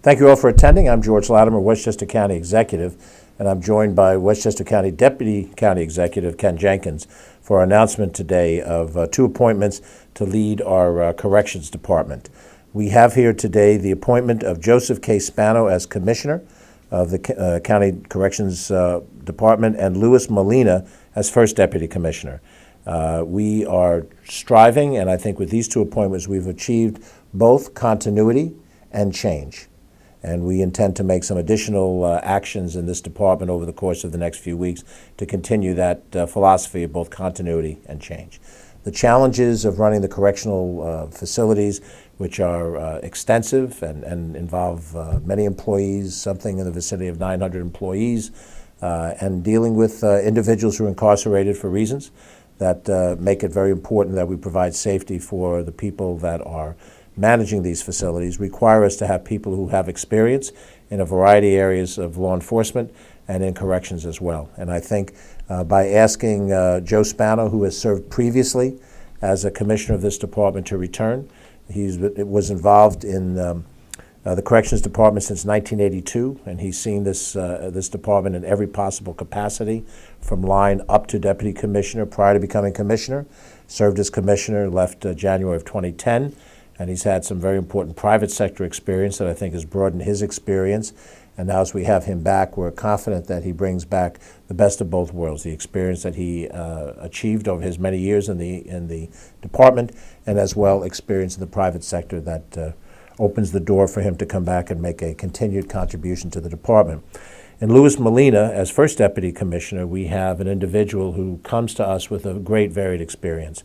Thank you all for attending. I'm George Latimer, Westchester County Executive, and I'm joined by Westchester County Deputy County Executive Ken Jenkins for our announcement today of two appointments to lead our Corrections Department. We have here today the appointment of Joseph K. Spano as Commissioner of the County Corrections Department and Louis Molina as First Deputy Commissioner. We are striving, and I think with these two appointments we've achieved both continuity and change. And we intend to make some additional actions in this department over the course of the next few weeks to continue that philosophy of both continuity and change. The challenges of running the correctional facilities, which are extensive and involve many employees, something in the vicinity of 900 employees, and dealing with individuals who are incarcerated for reasons that make it very important that we provide safety for the people that are managing these facilities, require us to have people who have experience in a variety of areas of law enforcement and in corrections as well. And I think by asking Joe Spano, who has served previously as a commissioner of this department, to return, he was involved in the Corrections Department since 1982, and he's seen this department in every possible capacity, from line up to deputy commissioner prior to becoming commissioner. Served as commissioner, left January of 2010. And he's had some very important private sector experience that I think has broadened his experience. And now as we have him back, we're confident that he brings back the best of both worlds, the experience that he achieved over his many years in the department, and as well experience in the private sector that opens the door for him to come back and make a continued contribution to the department. In Louis Molina, as First Deputy Commissioner, we have an individual who comes to us with a great varied experience.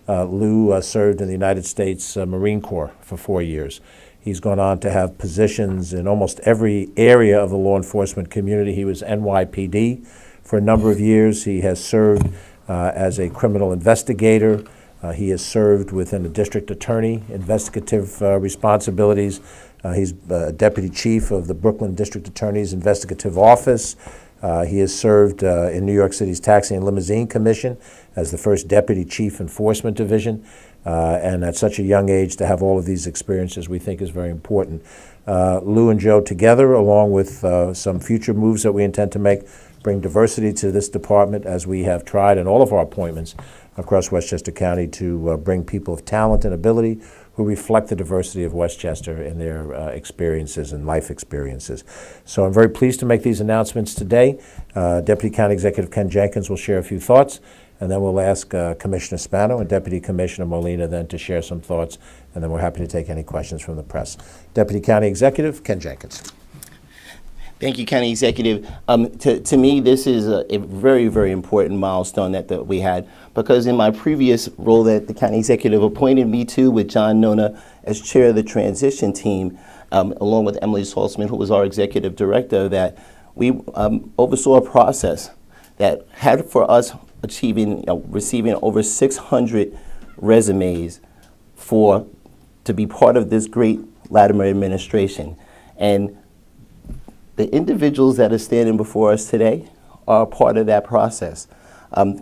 Lou served in the United States Marine Corps for 4 years. He's gone on to have positions in almost every area of the law enforcement community. He was NYPD for a number of years. He has served as a criminal investigator. He has served within the district attorney investigative responsibilities. He's deputy chief of the Brooklyn District Attorney's Investigative Office. He has served in New York City's Taxi and Limousine Commission as the first Deputy Chief Enforcement Division. And at such a young age to have all of these experiences we think is very important. Lou and Joe together, along with some future moves that we intend to make, bring diversity to this department, as we have tried in all of our appointments across Westchester County to bring people of talent and ability who reflect the diversity of Westchester in their experiences and life experiences. So I'm very pleased to make these announcements today. Deputy County Executive Ken Jenkins will share a few thoughts, and then we'll ask Commissioner Spano and Deputy Commissioner Molina then to share some thoughts, and then we're happy to take any questions from the press. Deputy County Executive Ken Jenkins. Thank you, County Executive. To me, this is a very, very important milestone that we had, because in my previous role that the County Executive appointed me to with John Nona as chair of the transition team, along with Emily Saltzman, who was our executive director, that we oversaw a process that had for us receiving over 600 resumes to be part of this great Latimer administration. And the individuals that are standing before us today are part of that process.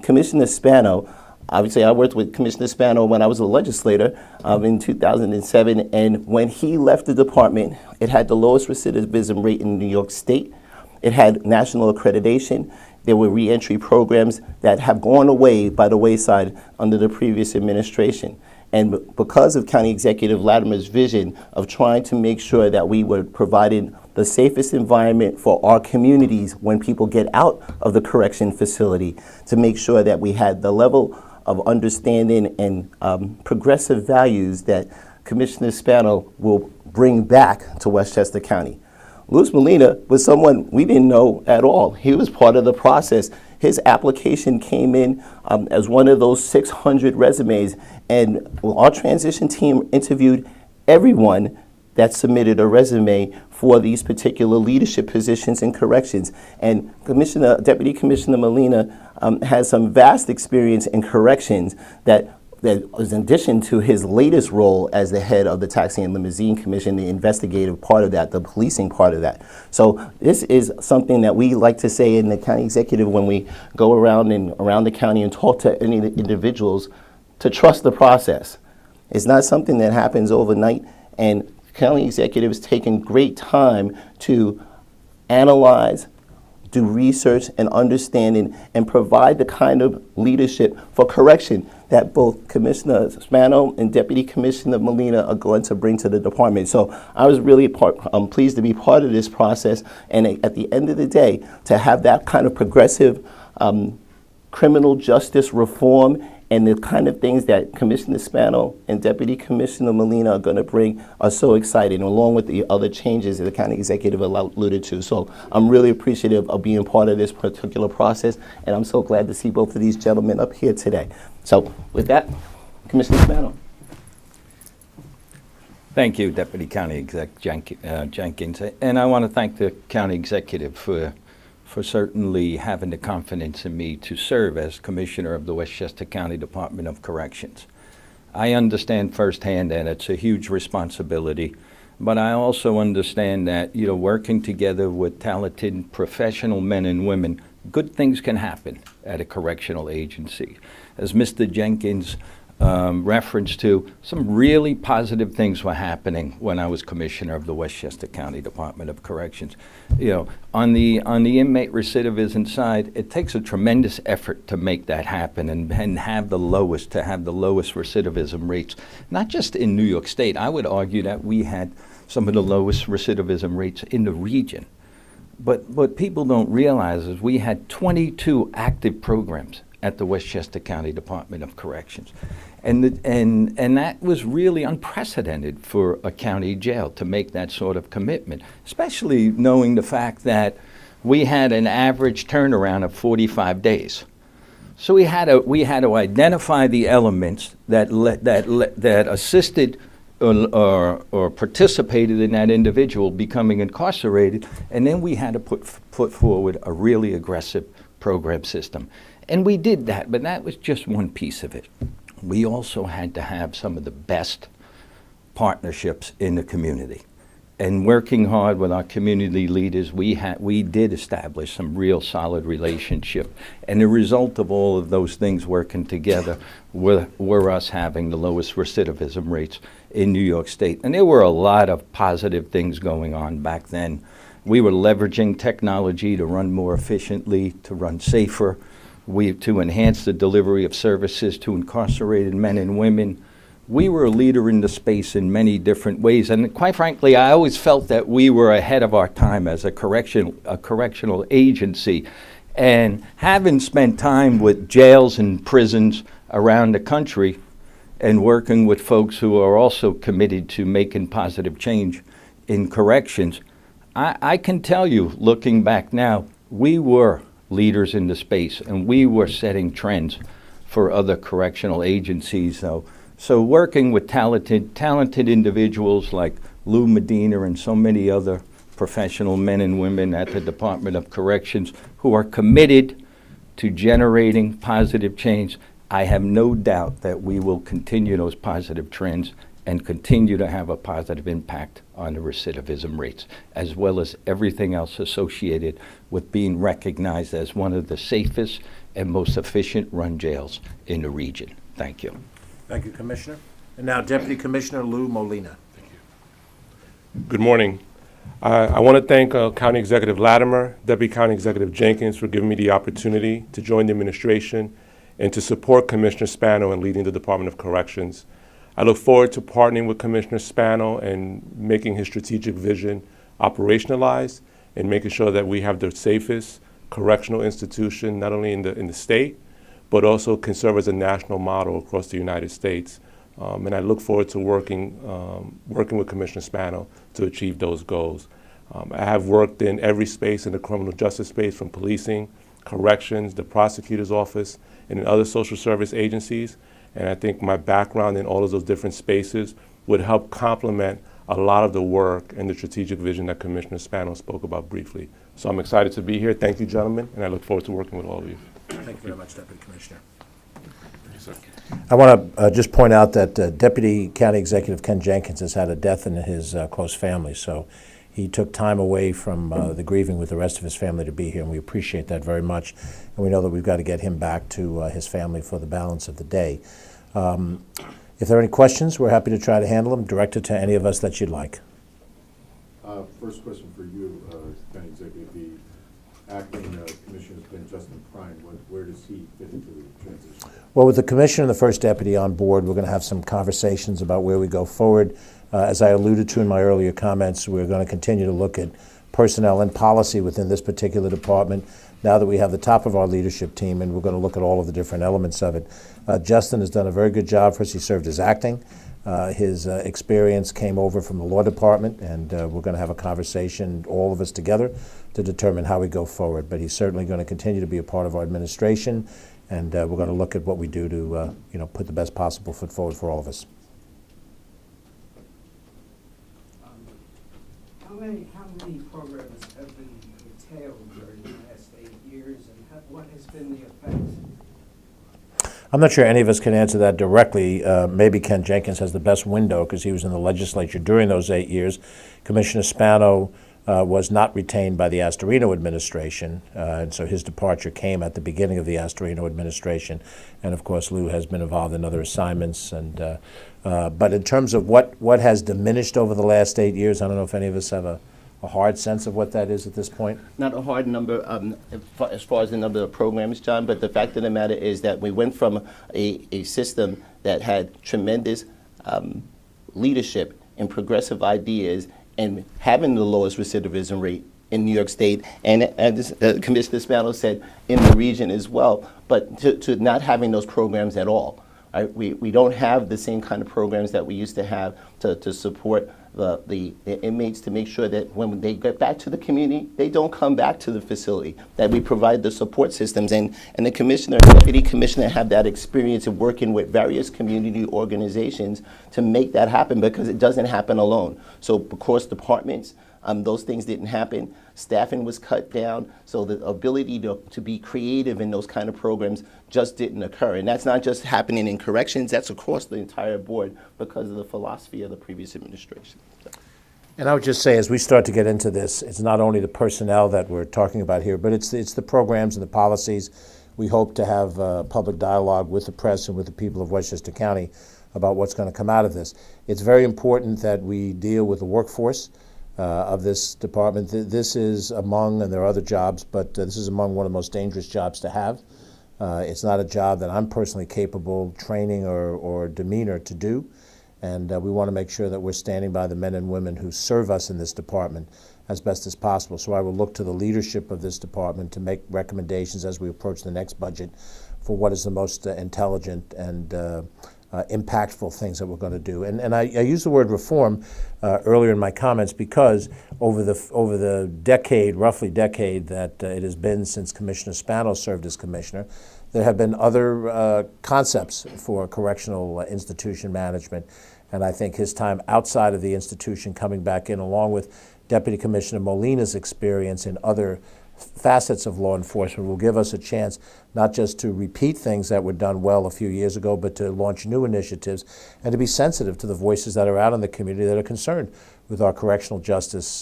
Commissioner Spano, obviously I worked with Commissioner Spano when I was a legislator in 2007, and when he left the department, it had the lowest recidivism rate in New York State. It had national accreditation. There were reentry programs that have gone away by the wayside under the previous administration. And because of County Executive Latimer's vision of trying to make sure that we were providing the safest environment for our communities when people get out of the correction facility, to make sure that we had the level of understanding and progressive values that Commissioner Spano will bring back to Westchester County. Louis Molina was someone we didn't know at all. He was part of the process. His application came in as one of those 600 resumes, and our transition team interviewed everyone that submitted a resume for these particular leadership positions in corrections. And Deputy Commissioner Molina has some vast experience in corrections that was in addition to his latest role as the head of the Taxi and Limousine Commission, the investigative part of that, the policing part of that. So this is something that we like to say in the county executive when we go around the county and talk to any individuals, to trust the process. It's not something that happens overnight, and County Executive has taken great time to analyze, do research and understanding, and provide the kind of leadership for correction that both Commissioner Spano and Deputy Commissioner Molina are going to bring to the department. So I was really pleased to be part of this process, and at the end of the day, to have that kind of progressive criminal justice reform and the kind of things that Commissioner Spano and Deputy Commissioner Molina are going to bring are so exciting, along with the other changes that the County Executive alluded to. So I'm really appreciative of being part of this particular process, and I'm so glad to see both of these gentlemen up here today. So with that, Commissioner Spano. Thank you, Deputy County Exec Jenkins. And I want to thank the County Executive for certainly having the confidence in me to serve as Commissioner of the Westchester County Department of Corrections. I understand firsthand that it's a huge responsibility, but I also understand that, working together with talented professional men and women, good things can happen at a correctional agency. As Mr. Jenkins reference to, some really positive things were happening when I was Commissioner of the Westchester County Department of Corrections. On the inmate recidivism side, it takes a tremendous effort to make that happen and have the lowest recidivism rates, not just in New York State. I would argue that we had some of the lowest recidivism rates in the region. But what people don't realize is we had 22 active programs at the Westchester County Department of Corrections. And that was really unprecedented for a county jail to make that sort of commitment, especially knowing the fact that we had an average turnaround of 45 days. So we had to identify the elements that assisted or participated in that individual becoming incarcerated, and then we had to put forward a really aggressive program system. And we did that, but that was just one piece of it. We also had to have some of the best partnerships in the community. And working hard with our community leaders, we did establish some real solid relationship. And the result of all of those things working together were us having the lowest recidivism rates in New York State. And there were a lot of positive things going on back then. We were leveraging technology to run more efficiently, to run safer, to enhance the delivery of services to incarcerated men and women. We were a leader in the space in many different ways, and quite frankly, I always felt that we were ahead of our time as a correctional agency. And having spent time with jails and prisons around the country and working with folks who are also committed to making positive change in corrections, I can tell you, looking back now, we were leaders in the space, and we were setting trends for other correctional agencies. So working with talented individuals like Lou Medina and so many other professional men and women at the Department of Corrections who are committed to generating positive change, I have no doubt that we will continue those positive trends and continue to have a positive impact on the recidivism rates, as well as everything else associated with being recognized as one of the safest and most efficient run jails in the region. Thank you. Thank you, Commissioner. And now Deputy Commissioner Lou Molina. Thank you. Good morning. I want to thank County Executive Latimer, Deputy County Executive Jenkins for giving me the opportunity to join the administration and to support Commissioner Spano in leading the Department of Corrections. I look forward to partnering with Commissioner Spano and making his strategic vision operationalized and making sure that we have the safest correctional institution, not only in the state, but also can serve as a national model across the United States. And I look forward to working with Commissioner Spano to achieve those goals. I have worked in every space in the criminal justice space, from policing, corrections, the prosecutor's office, and in other social service agencies. And I think my background in all of those different spaces would help complement a lot of the work and the strategic vision that Commissioner Spano spoke about briefly. So I'm excited to be here. Thank you, gentlemen, and I look forward to working with all of you. Thank you very much, Deputy Commissioner. I want to just point out that Deputy County Executive Ken Jenkins has had a death in his close family, so he took time away from the grieving with the rest of his family to be here, and we appreciate that very much. And we know that we've got to get him back to his family for the balance of the day. If there are any questions, we're happy to try to handle them. Direct it to any of us that you'd like. First question for you, County Executive. The acting commissioner has been Justin Prine. Where does he fit into the transition? Well, with the commissioner and the first deputy on board, we're going to have some conversations about where we go forward. As I alluded to in my earlier comments, we're going to continue to look at personnel and policy within this particular department now that we have the top of our leadership team, and we're going to look at all of the different elements of it. Justin has done a very good job for us. He served as acting. His experience came over from the law department, and we're going to have a conversation, all of us together, to determine how we go forward. But he's certainly going to continue to be a part of our administration, and we're going to look at what we do to put the best possible foot forward for all of us. How many programs have been curtailed during the last 8 years, and what has been the effect? I'm not sure any of us can answer that directly. Maybe Ken Jenkins has the best window because he was in the legislature during those 8 years. Commissioner Spano was not retained by the Astorino administration, and so his departure came at the beginning of the Astorino administration. And of course, Lou has been involved in other assignments. But in terms of what has diminished over the last 8 years, I don't know if any of us have a hard sense of what that is at this point. Not a hard number as far as the number of programs, John, but the fact of the matter is that we went from a system that had tremendous leadership and progressive ideas and having the lowest recidivism rate in New York State, and as Commissioner Spano said, in the region as well, but to not having those programs at all. Right? We don't have the same kind of programs that we used to have to support the inmates, to make sure that when they get back to the community, they don't come back to the facility, that we provide the support systems. And the commissioner and deputy commissioner have that experience of working with various community organizations to make that happen, because it doesn't happen alone. So across departments, those things didn't happen. Staffing was cut down, so the ability to be creative in those kind of programs just didn't occur. And that's not just happening in corrections, that's across the entire board because of the philosophy of the previous administration. And I would just say, as we start to get into this, it's not only the personnel that we're talking about here, but it's the programs and the policies. We hope to have public dialogue with the press and with the people of Westchester County about what's going to come out of this. It's very important that we deal with the workforce of this department. This is among, and there are other jobs, but this is among one of the most dangerous jobs to have. It's not a job that I'm personally capable, training or demeanor to do. And we want to make sure that we're standing by the men and women who serve us in this department as best as possible. So I will look to the leadership of this department to make recommendations as we approach the next budget for what is the most intelligent and impactful things that we're going to do. And I use the word reform earlier in my comments because over the decade, roughly decade, that it has been since Commissioner Spano served as commissioner, there have been other concepts for correctional institution management. And I think his time outside of the institution coming back in, along with Deputy Commissioner Molina's experience in other facets of law enforcement, will give us a chance not just to repeat things that were done well a few years ago, but to launch new initiatives and to be sensitive to the voices that are out in the community that are concerned with our correctional justice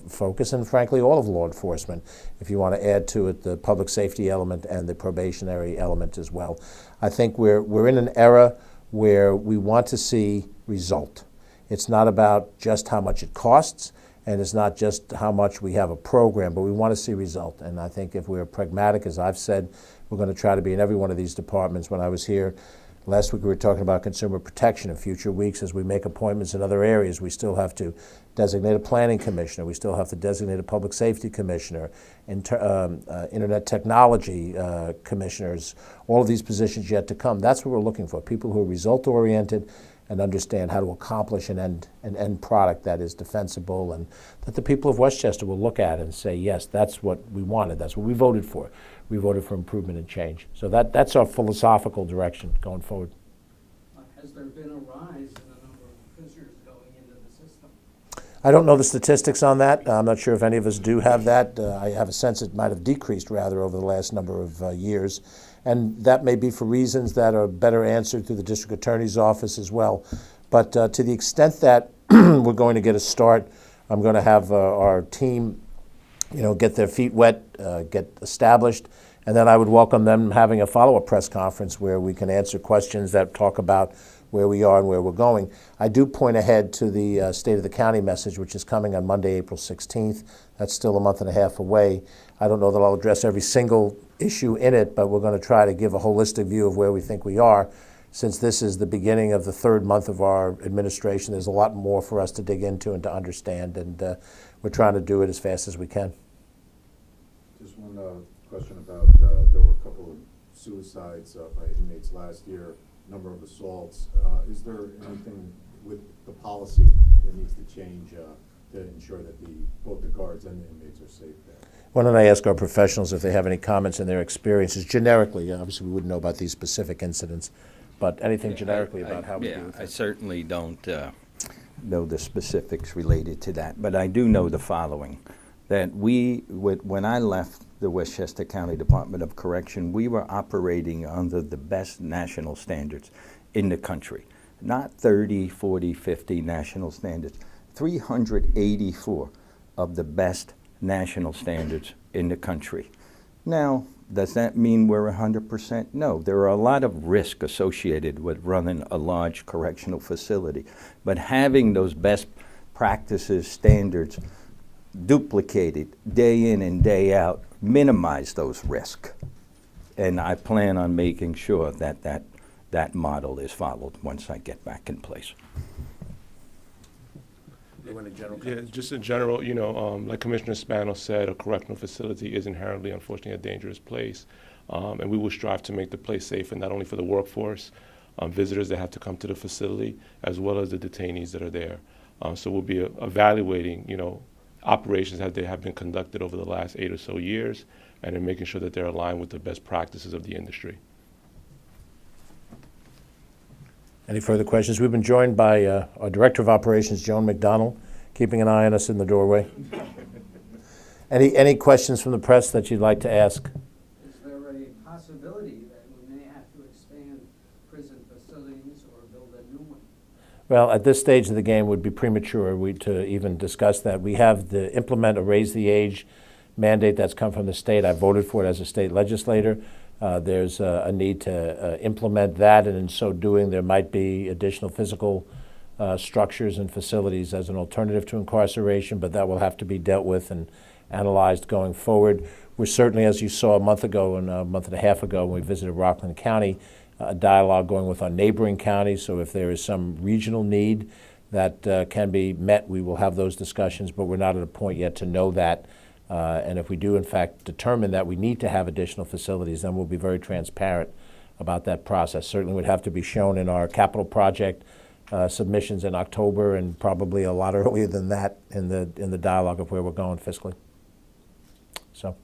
focus, and frankly all of law enforcement, if you want to add to it the public safety element and the probationary element as well. I think we're in an era where we want to see result. It's not about just how much it costs, and it's not just how much we have a program, but we want to see result. And I think if we're pragmatic, as I've said, we're going to try to be in every one of these departments. When I was here last week, we were talking about consumer protection. In future weeks, as we make appointments in other areas, we still have to designate a planning commissioner. We still have to designate a public safety commissioner, internet technology commissioners, all of these positions yet to come. That's what we're looking for, people who are result-oriented and understand how to accomplish an end product that is defensible, and that the people of Westchester will look at and say, yes, that's what we wanted, that's what we voted for. We voted for improvement and change. So that's our philosophical direction going forward. Has there been a rise in the number of prisoners going into the system? I don't know the statistics on that. I'm not sure if any of us do have that. I have a sense it might have decreased rather over the last number of years. And that may be for reasons that are better answered through the district attorney's office as well. But to the extent that we're going to get a start, I'm going to have our team, get their feet wet, get established, and then I would welcome them having a follow-up press conference where we can answer questions that talk about where we are and where we're going. I do point ahead to the State of the County message, which is coming on Monday, April 16th. That's still a month and a half away. I don't know that I'll address every single issue in it, but we're going to try to give a holistic view of where we think we are. Since this is the beginning of the third month of our administration, there's a lot more for us to dig into and to understand, and we're trying to do it as fast as we can. Just one question about, there were a couple of suicides by inmates last year, number of assaults. Is there anything with the policy that needs to change to ensure that both the guards and the inmates are safe there? Why don't I ask our professionals if they have any comments in their experiences generically? Obviously, we wouldn't know about these specific incidents, but anything generically about how we do it. I certainly don't know the specifics related to that, but I do know the following, that when I left the Westchester County Department of Correction, we were operating under the best national standards in the country. Not 30, 40, 50 national standards, 384 of the best national standards in the country. Now, does that mean we're 100%? No, there are a lot of risk associated with running a large correctional facility, but having those best practices, standards duplicated day in and day out minimize those risks. And I plan on making sure that that model is followed once I get back in place. Yeah, just in general, like Commissioner Spano said, a correctional facility is inherently, unfortunately, a dangerous place. And we will strive to make the place safer, not only for the workforce, visitors that have to come to the facility, as well as the detainees that are there. So we'll be evaluating, operations as they have been conducted over the last 8 or so years, and in making sure that they're aligned with the best practices of the industry. Any further questions? We've been joined by our Director of Operations, Joan McDonald, keeping an eye on us in the doorway. Any questions from the press that you'd like to ask? Is there a possibility that we may have to expand prison facilities or build a new one? Well, at this stage of the game, it would be premature to even discuss that. We have to implement a raise the age mandate that's come from the state. I voted for it as a state legislator. There's a need to implement that, and in so doing, there might be additional physical structures and facilities as an alternative to incarceration, but that will have to be dealt with and analyzed going forward. We're certainly, as you saw a month ago and a month and a half ago when we visited Rockland County, a dialogue going with our neighboring counties. So if there is some regional need that can be met, we will have those discussions, but we're not at a point yet to know that. And if we do, in fact, determine that we need to have additional facilities, then we'll be very transparent about that process. Certainly would have to be shown in our capital project submissions in October, and probably a lot earlier than that in the dialogue of where we're going fiscally. So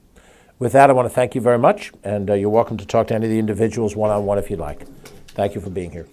with that, I want to thank you very much, and you're welcome to talk to any of the individuals one-on-one if you'd like. Thank you for being here.